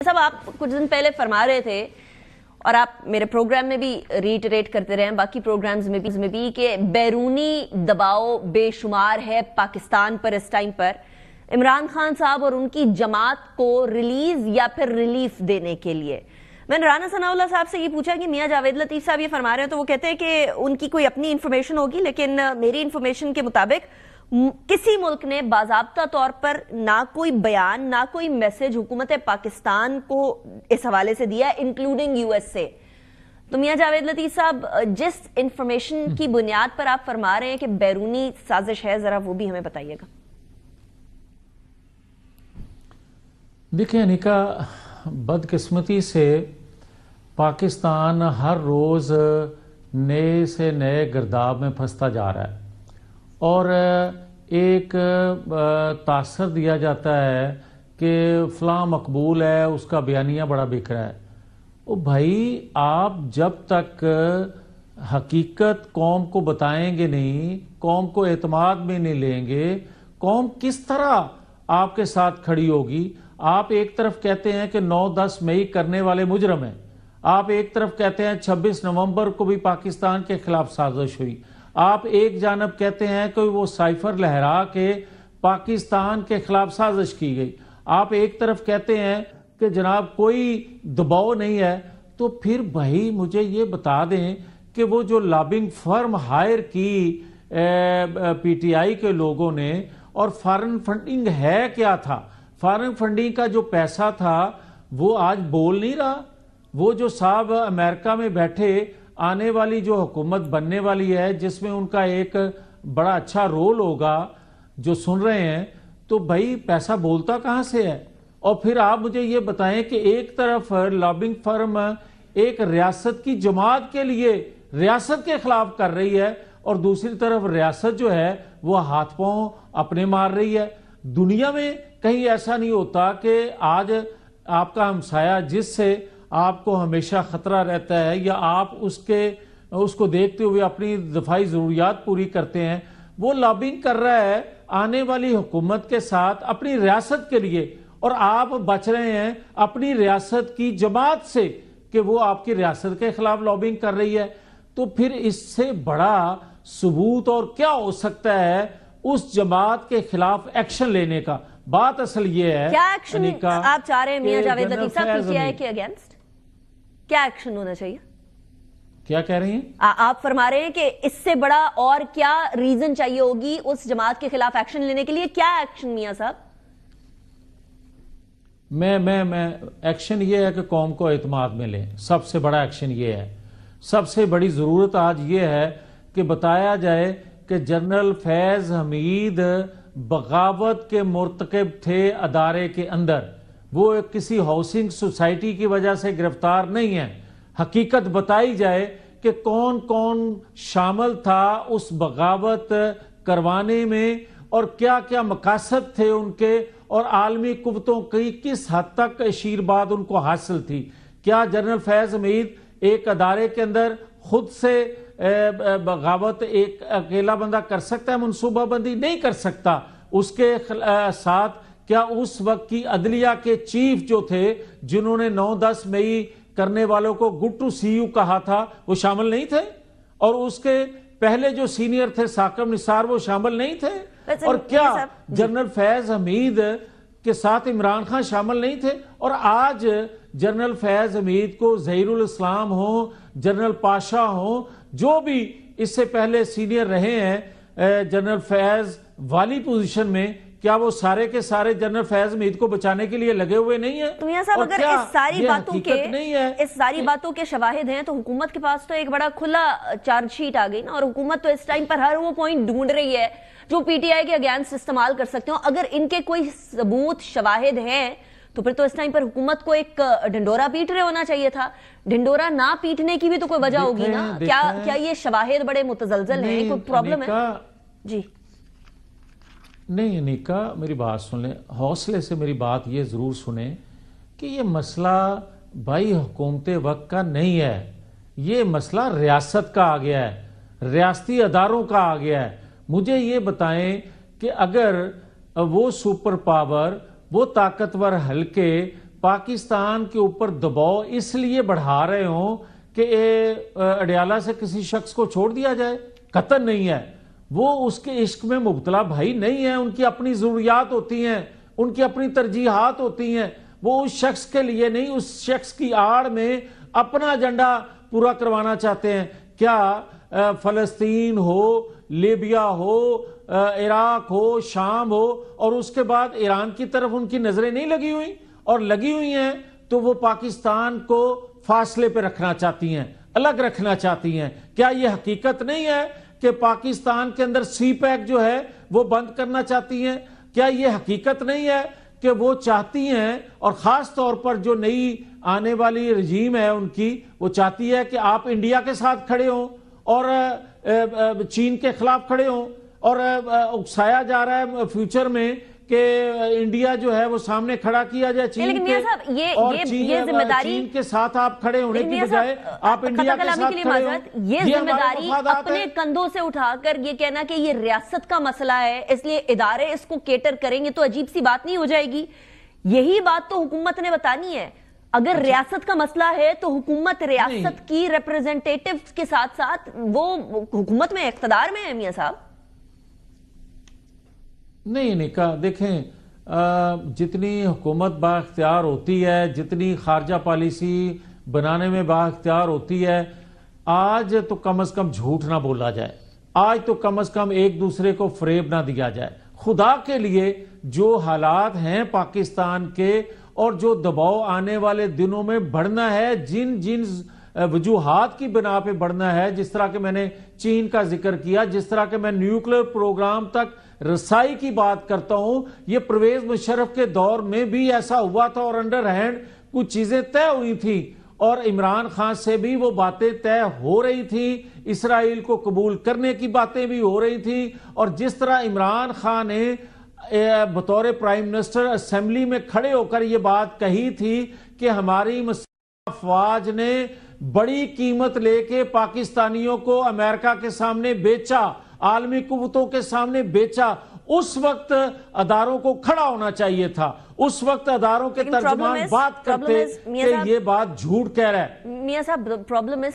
صاحب آپ کچھ دن پہلے فرما رہے تھے اور آپ میرے پروگرام میں بھی ریٹریٹ کرتے رہے ہیں، باقی پروگرامز میں بھی کہ بیرونی دباؤ بے شمار ہے پاکستان پر اس ٹائم پر عمران خان صاحب اور ان کی جماعت کو ریلیز یا پھر ریلیف دینے کے لیے۔ میں نے رانا ثناء اللہ صاحب سے یہ پوچھا کہ میاں جاوید لطیف صاحب یہ فرما رہے ہیں تو وہ کہتے ہیں کہ ان کی کوئی اپنی انفارمیشن ہوگی، لیکن میری انفارمیشن کے مطابق کسی ملک نے باضابطہ طور پر نہ کوئی بیان نہ کوئی میسج حکومت پاکستان کو اس حوالے سے دیا انکلوڈنگ یو ایس اے۔ تو میاں جاوید لطیف صاحب جس انفارمیشن کی بنیاد پر آپ فرما رہے ہیں کہ بیرونی سازش ہے، ذرا وہ بھی ہمیں بتائیے گا۔ دیکھیں انیکا، بدقسمتی سے پاکستان ہر روز نئے سے نئے گرداب میں پھنستا جا رہا ہے اور ایک تاثر دیا جاتا ہے کہ فلاں مقبول ہے، اس کا بیانیہ بڑا بک رہا ہے۔ او بھائی، آپ جب تک حقیقت قوم کو بتائیں گے نہیں، قوم کو اعتماد میں نہیں لیں گے، قوم کس طرح آپ کے ساتھ کھڑی ہوگی؟ آپ ایک طرف کہتے ہیں کہ 9-10 مئی کرنے والے مجرم ہیں، آپ ایک طرف کہتے ہیں 26 نومبر کو بھی پاکستان کے خلاف سازش ہوئی، آپ ایک جانب کہتے ہیں کہ وہ سائفر لہرا کے پاکستان کے خلاف سازش کی گئی، آپ ایک طرف کہتے ہیں کہ جناب کوئی دباؤ نہیں ہے۔ تو پھر بھائی مجھے یہ بتا دیں کہ وہ جو لابنگ فرم ہائر کی پی ٹی آئی کے لوگوں نے، اور فارن فنڈنگ ہے کیا تھا؟ فارن فنڈنگ کا جو پیسہ تھا وہ آج بول نہیں رہا۔ وہ جو صاحب امریکہ میں بیٹھے آنے والی جو حکومت بننے والی ہے، جس میں ان کا ایک بڑا اچھا رول ہوگا، جو سن رہے ہیں، تو بھائی پیسہ بولتا کہاں سے ہے؟ اور پھر آپ مجھے یہ بتائیں کہ ایک طرف لابنگ فرم ایک ریاست کی جماعت کے لیے ریاست کے خلاف کر رہی ہے اور دوسری طرف ریاست جو ہے وہ ہاتھ پاؤں اپنے مار رہی ہے۔ دنیا میں کہیں ایسا نہیں ہوتا کہ آج آپ کا ہمسایہ جس سے آپ کو ہمیشہ خطرہ رہتا ہے یا آپ اس کو دیکھتے ہوئے اپنی دفاعی ضروریات پوری کرتے ہیں، وہ لابنگ کر رہا ہے آنے والی حکومت کے ساتھ اپنی ریاست کے لیے، اور آپ بچ رہے ہیں اپنی ریاست کی جماعت سے کہ وہ آپ کی ریاست کے خلاف لابنگ کر رہی ہے۔ تو پھر اس سے بڑا ثبوت اور کیا ہو سکتا ہے اس جماعت کے خلاف ایکشن لینے کا؟ بات اصل یہ ہے کیا ایکشن آپ چاہ رہے ہیں میاں جاوید لطیف صاحب پی ٹی آئی کے اگینسٹ؟ کیا ایکشن ہونا چاہیے؟ کیا کہہ رہی ہیں آپ؟ فرما رہے ہیں کہ اس سے بڑا اور کیا ریزن چاہیے ہوگی اس جماعت کے خلاف ایکشن لینے کے لیے؟ کیا ایکشن میاں صاحب؟ میں ایکشن یہ ہے کہ قوم کو اعتماد میں لیں، سب سے بڑا ایکشن یہ ہے۔ سب سے بڑی ضرورت آج یہ ہے کہ بتایا جائے کہ جنرل فیض حمید بغاوت کے مرتکب تھے ادارے کے اندر، وہ کسی ہاؤسنگ سوسائٹی کی وجہ سے گرفتار نہیں ہیں۔ حقیقت بتائی جائے کہ کون کون شامل تھا اس بغاوت کروانے میں اور کیا کیا مقاصد تھے ان کے، اور عالمی قوتوں کی کس حد تک اشیرباد ان کو حاصل تھی۔ کیا جنرل فیض حمید ایک ادارے کے اندر خود سے بغاوت ایک اکیلا بندہ کر سکتا ہے؟ منصوبہ بندی نہیں کر سکتا۔ اس کے ساتھ کیا اس وقت کی عدلیہ کے چیف جو تھے، جنہوں نے 9-10 مئی کرنے والوں کو گڈ ٹو سی یو کہا تھا، وہ شامل نہیں تھے؟ اور اس کے پہلے جو سینئر تھے ثاقب نثار، وہ شامل نہیں تھے؟ اور کیا جنرل فیض حمید کے ساتھ عمران خان شامل نہیں تھے؟ اور آج جنرل فیض حمید کو ظہیر الاسلام ہوں، جنرل پاشا ہوں، جو بھی اس سے پہلے سینئر رہے ہیں جنرل فیض والی پوزیشن میں، کیا وہ سارے کے سارے جنرل فیض حمید کو بچانے کے لیے لگے ہوئے نہیں ہیں؟ تو میاں صاحب اگر اس ساری باتوں کے شواہد ہیں تو حکومت کے پاس تو ایک بڑا کھلا چارج شیٹ آ گئی نا، اور حکومت تو اس ٹائم پر ہر وہ پوائنٹ ڈھونڈ رہی ہے جو پی ٹی آئی کے اگینسٹ استعمال کر سکتے ہوں۔ اگر ان کے کوئی ثبوت شواہد ہیں تو پھر تو اس ٹائم پر حکومت کو ایک ڈھنڈورا پیٹ رہے ہونا چاہیے تھا۔ ڈھنڈورا نہ پیٹنے کی بھی تو کوئی وجہ ہوگی نا؟ کیا یہ شواہد بڑے متزلزل ہیں؟ کوئی پرابلم ہے؟ جی نہیں انیکا، میری بات سن لیں، حوصلے سے میری بات یہ ضرور سنیں کہ یہ مسئلہ بھائی حکومت وقت کا نہیں ہے، یہ مسئلہ ریاست کا آ گیا ہے، ریاستی اداروں کا آ گیا ہے۔ مجھے یہ بتائیں کہ اگر وہ سپر پاور، وہ طاقتور حلقے پاکستان کے اوپر دباؤ اس لیے بڑھا رہے ہوں کہ اڈیالہ سے کسی شخص کو چھوڑ دیا جائے؟ قطعاً نہیں ہے. وہ اس کے عشق میں مبتلا بھائی نہیں ہے. ان کی اپنی ضروریات ہوتی ہیں, ان کی اپنی ترجیحات ہوتی ہیں. وہ اس شخص کے لیے نہیں, اس شخص کی آڑ میں اپنا ایجنڈا پورا کروانا چاہتے ہیں. کیا فلسطین ہو, لیبیا ہو, عراق ہو, شام ہو, اور اس کے بعد ایران کی طرف ان کی نظریں نہیں لگی ہوئی؟ اور لگی ہوئی ہیں تو وہ پاکستان کو فاصلے پہ رکھنا چاہتی ہیں, الگ رکھنا چاہتی ہیں. کیا یہ حقیقت نہیں ہے کہ پاکستان کے اندر سی پیک جو ہے وہ بند کرنا چاہتی ہیں؟ کیا یہ حقیقت نہیں ہے کہ وہ چاہتی ہیں, اور خاص طور پر جو نئی آنے والی رجیم ہے ان کی, وہ چاہتی ہے کہ آپ انڈیا کے ساتھ کھڑے ہوں اور چین کے خلاف کھڑے ہوں, اور اکسایا جا رہا ہے فیوچر میں کہ انڈیا جو ہے وہ سامنے کھڑا کیا جائے چین کے, اور چین کے ساتھ آپ کھڑے ہونے کی بجائے آپ انڈیا کے ساتھ کھڑے ہوں. یہ ذمہ داری اپنے کندھوں سے اٹھا کر یہ کہنا کہ یہ ریاست کا مسئلہ ہے اس لیے ادارے اس کو کیٹر کریں گے تو عجیب سی بات نہیں ہو جائے گی؟ یہی بات تو حکومت نے بتانی ہے. اگر ریاست کا مسئلہ ہے تو حکومت ریاست کی ریپرزنٹیٹیو کے ساتھ ساتھ وہ حکومت میں اقتدار میں ہے میاں صاحب. نہیں کہا, دیکھیں جتنی حکومت با اختیار ہوتی ہے, جتنی خارجہ پالیسی بنانے میں با اختیار ہوتی ہے, آج تو کم از کم جھوٹ نہ بولا جائے, آج تو کم از کم ایک دوسرے کو فریب نہ دیا جائے. خدا کے لیے جو حالات ہیں پاکستان کے, اور جو دباؤ آنے والے دنوں میں بڑھنا ہے, جن وجوہات کی بنا پہ بڑھنا ہے, جس طرح کہ میں نے چین کا ذکر کیا, جس طرح کہ میں نیوکلیر پروگرام تک رسائی کی بات کرتا ہوں, یہ پرویز مشرف کے دور میں بھی ایسا ہوا تھا, اور انڈر ہینڈ کچھ چیزیں طے ہوئی تھیں, اور عمران خان سے بھی وہ باتیں طے ہو رہی تھیں, اسرائیل کو قبول کرنے کی باتیں بھی ہو رہی تھیں. اور جس طرح عمران خان نے بطور پرائم منسٹر اسمبلی میں کھڑے ہو کر یہ بات کہی تھی کہ ہماری افواج نے بڑی قیمت لے کے پاکستانیوں کو امریکہ کے سامنے بیچا, عالمی قوتوں کے سامنے بیچا, اس وقت اداروں کو کھڑا ہونا چاہیے تھا. اس وقت اداروں کے ترجمان بات کرتے کہ یہ بات جھوٹ کہہ رہا ہے. میاں صاحب پرابلم